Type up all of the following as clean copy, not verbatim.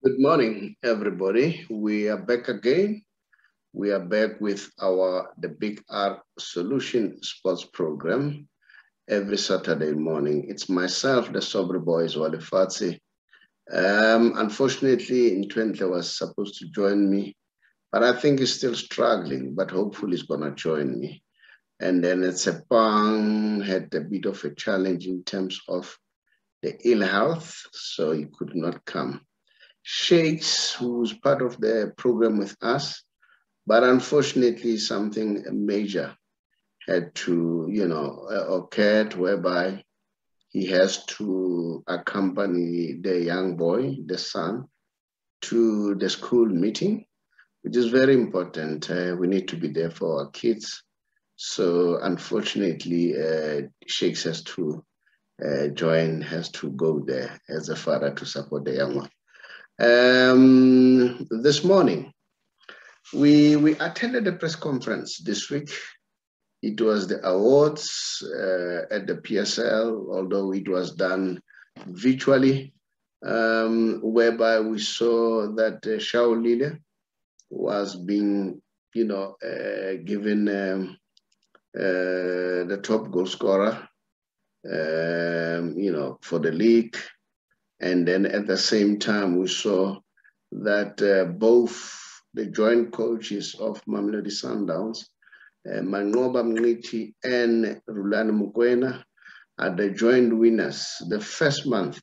Good morning, everybody. We are back again. We are back with the Big R Solution Sports Program every Saturday morning. It's myself, the Sober Boys, Wale Fatsi. Unfortunately, Ntwentle was supposed to join me, but I think he's still struggling, but hopefully he's going to join me. And then Tsepang had a bit of a challenge in terms of the ill health, so he could not come. Shakes, who's part of the program with us, but unfortunately something major had to, occurred whereby he has to accompany the young boy, the son, to the school meeting, which is very important. We need to be there for our kids. So unfortunately, Shakes has to join, has to go there as a father to support the young one. This morning, we attended a press conference this week. It was the awards at the PSL, although it was done virtually, whereby we saw that Shalulile was being, given the top goal scorer, for the league. And then at the same time, we saw that both the joint coaches of Mamelodi Sundowns, Mangoba Mngiti and Rulani Mukwena, are the joint winners, the first month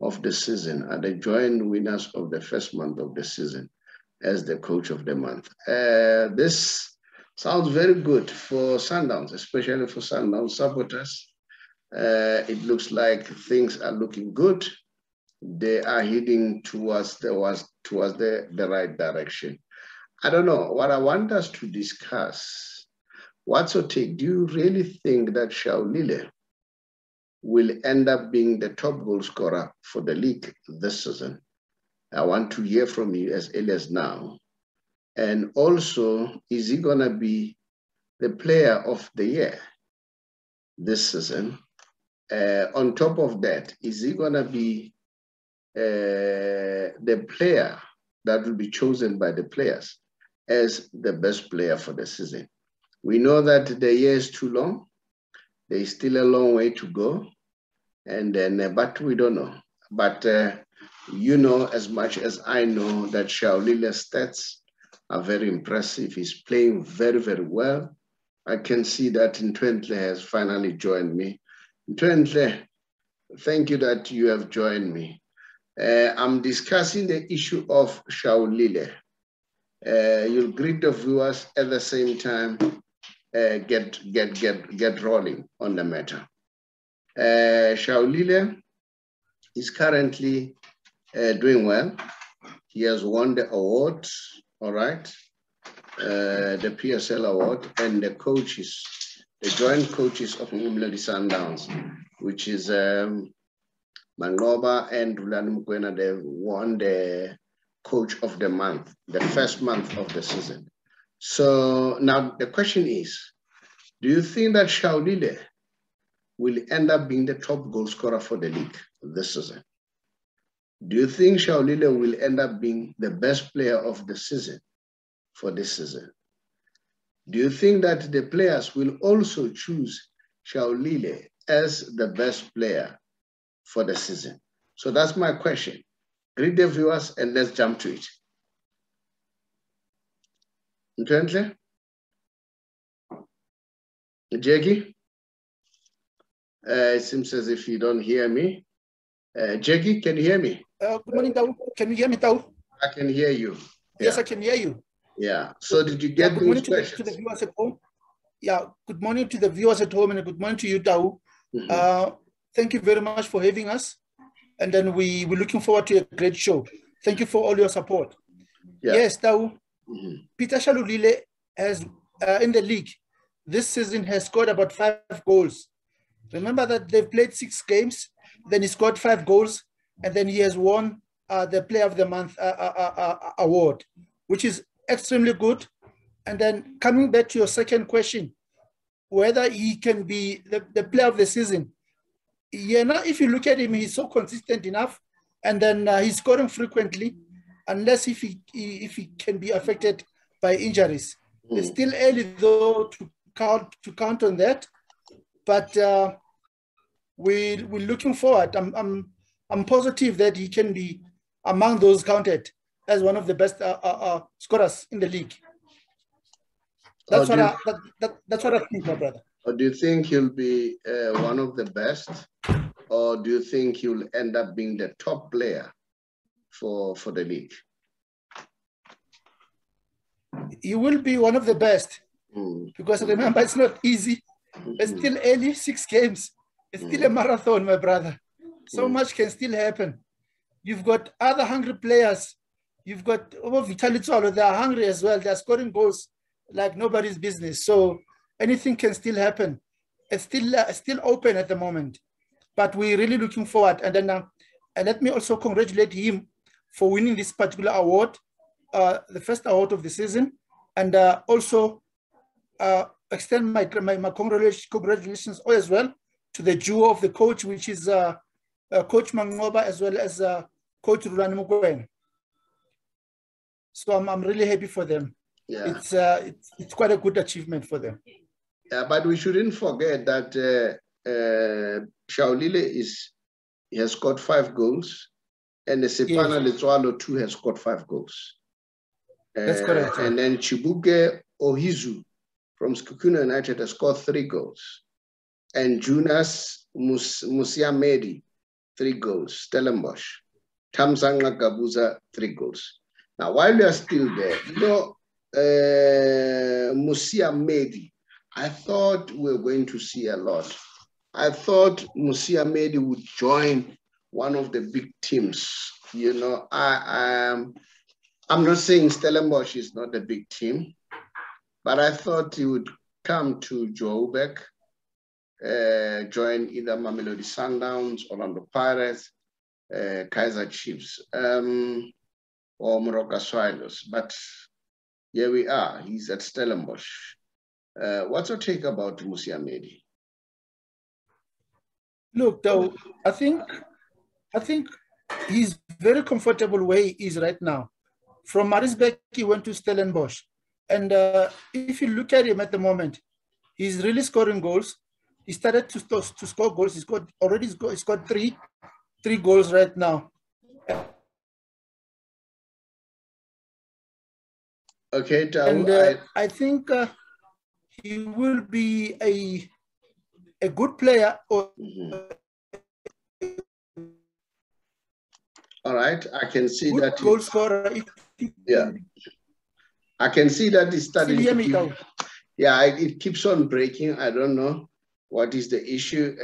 of the season, are the joint winners of the first month of the season as the coach of the month. This sounds very good for Sundowns, especially for Sundowns supporters. It looks like things are looking good. They are heading towards the right direction. I don't know. What I want us to discuss, what's your take? Do you really think that Shalulile will end up being the top goal scorer for the league this season? I want to hear from you as early as now. And also, is he going to be the player of the year this season? On top of that, is he going to be the player that will be chosen by the players as the best player for the season? We know that the year is too long. There is still a long way to go. And then, but we don't know. But you know as much as I know that Shalulile's stats are very impressive. He's playing very, very well. I can see that Ntwentle has finally joined me. Ntwentle, thank you that you have joined me. I'm discussing the issue of Shalulile. You'll greet the viewers at the same time, get rolling on the matter. Shalulile is currently doing well. He has won the award, all right, the PSL award, and the coaches, the joint coaches of Mamelodi Sundowns, which is Mangoba and Rulani Mukwena, they won the coach of the month, the first month of the season. So now the question is, do you think that Shalulile will end up being the top goal scorer for the league this season? Do you think Shalulile will end up being the best player of the season for this season? Do you think that the players will also choose Shalulile as the best player for the season? So that's my question. Greet the viewers and let's jump to it. Ntwentle? Jackie? It seems as if you don't hear me. Jackie, can you hear me? Good morning, Tau. Can you hear me, Tau? I can hear you. Yes, I can hear you. Yeah. So did you get those questions? To the viewers at home. Yeah. Good morning to the viewers at home and good morning to you, Tau. Thank you very much for having us. And then we're looking forward to a great show. Thank you for all your support. Yeah. Yes, Tau. Peter Shalulile has, in the league, this season has scored about 5 goals. Remember that they've played 6 games, then he scored 5 goals, and then he has won the Player of the Month award, which is extremely good. And then coming back to your second question, whether he can be the player of the season. Yeah, now if you look at him, he's so consistent enough, and then he's scoring frequently. unless if he can be affected by injuries. It's still early though to count on that, but we're looking forward. I'm positive that he can be among those counted as one of the best scorers in the league. That's that's what I think, my brother. Or do you think he'll be one of the best, or do you think he'll end up being the top player for the league? He will be one of the best, because remember, it's not easy. It's still early, 6 games. It's still a marathon, my brother. So much can still happen. You've got other hungry players. You've got Vitali Tswalo, they are hungry as well. They're scoring goals like nobody's business. So anything can still happen. It's still open at the moment. But we're really looking forward. And then and let me also congratulate him for winning this particular award, the first award of the season. And also extend my congratulations as well to the duo of the coach, which is Coach Mangoba as well as Coach Rulani Mukwena. So I'm really happy for them. Yeah. It's quite a good achievement for them. Yeah, but we shouldn't forget that Shalulile has scored 5 goals, and the Sepana Letswalo too has scored 5 goals. That's correct. And then Chibuke Ohizu from Skukuna United has scored 3 goals. And Jonas Musiamedi, 3 goals. Stellenbosch. Tamsanga Gabuza, 3 goals. Now, while we are still there, you know, Musiamedi, I thought we were going to see a lot. I thought Musiamedi would join one of the big teams. You know, I'm not saying Stellenbosch is not a big team, but I thought he would come to Joburg, join either Mamelodi Sundowns, Orlando Pirates, Kaizer Chiefs, or Moroka Swallows. But here we are, he's at Stellenbosch. What's your take about Musiamedi? Look, though, I think he's very comfortable where he is right now. From Maritzburg, he went to Stellenbosch. And if you look at him at the moment, he's really scoring goals. He started to score goals. He scored 3 goals right now. Okay, Tau, and I think he will be a good player. All right, I can see good that. Goal scorer. Yeah, I can see that he's starting to give, yeah, it keeps on breaking. I don't know what is the issue,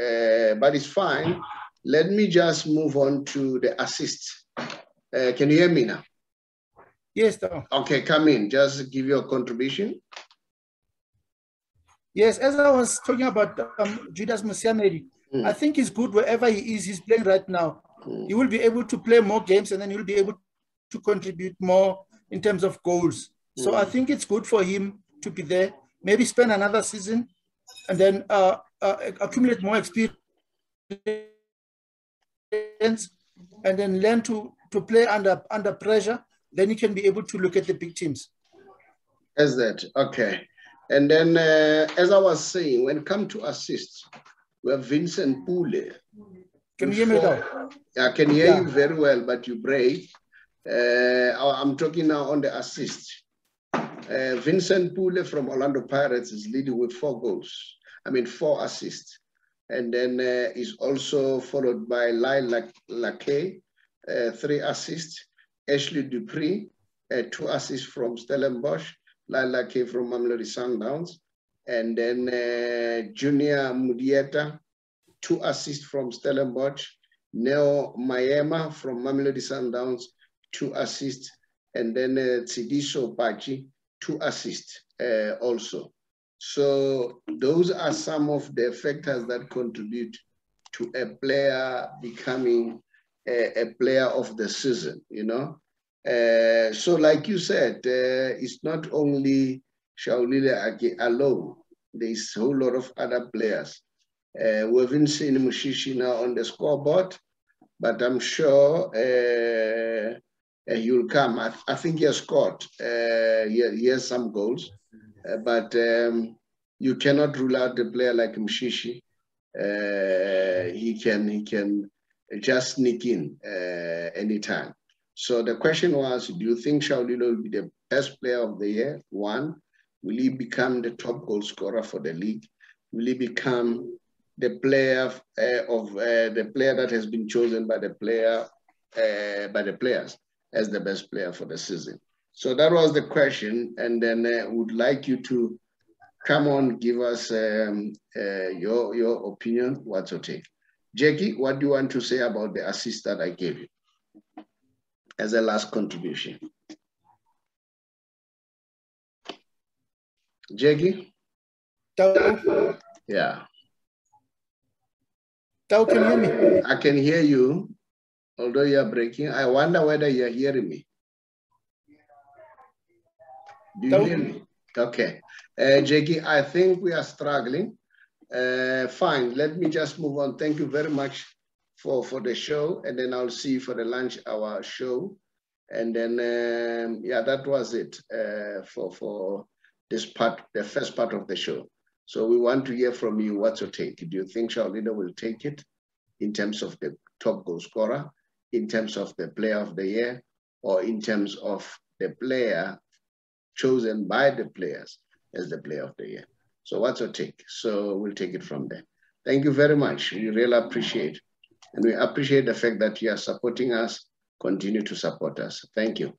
but it's fine. Let me just move on to the assist. Can you hear me now? Yes, Tau. Okay, come in. Just give your contribution. Yes, as I was talking about Judas Musiamedi, I think he's good wherever he is. He's playing right now. He will be able to play more games, and then he'll be able to contribute more in terms of goals. So I think it's good for him to be there. Maybe spend another season, and then accumulate more experience, and then learn to play under pressure. Then he can be able to look at the big teams. As that, okay. And then, as I was saying, when it comes to assists, we have Vincent Pule. Can you hear me now? I can hear you very well, but you break. I'm talking now on the assist. Vincent Pule from Orlando Pirates is leading with 4 goals. I mean, 4 assists. And then is also followed by Lyle Lake, 3 assists. Ashley Dupree, 2 assists from Stellenbosch. Lyle Lake from Mamelodi Sundowns. And then Junior Mudieta, 2 assists from Stellenbosch. Neo Mayema from Mamelodi Sundowns, 2 assists. And then Tsidiso Pachi, 2 assists also. So those are some of the factors that contribute to a player becoming a player of the season, you know. So like you said, it's not only Shalulile alone. There's a whole lot of other players. We haven't seen Mushishi now on the scoreboard, but I'm sure he will come. I think he has scored. He has some goals, but you cannot rule out a player like Mshishi. He can just sneak in anytime. So the question was, do you think Shalulile will be the best player of the year? One, will he become the top goal scorer for the league? Will he become the player the player that has been chosen by the players as the best player for the season? So that was the question, and then would like you to come on, give us your opinion. What's your take? Jackie, what do you want to say about the assist that I gave you as a last contribution? Jackie? Yeah. Tao, can you hear me? I can hear you, although you're breaking. I wonder whether you're hearing me. Do you hear me? Okay. Jackie, I think we are struggling. Fine, let me just move on. Thank you very much for the show, and then I'll see you for the lunch hour show. And then, yeah, that was it for this part, the first part of the show. So we want to hear from you. What's your take? Do you think Shalulile will take it in terms of the top goal scorer, in terms of the player of the year, or in terms of the player chosen by the players as the player of the year? So what's your take? So we'll take it from there. Thank you very much. We really appreciate, and we appreciate the fact that you are supporting us. Continue to support us. Thank you.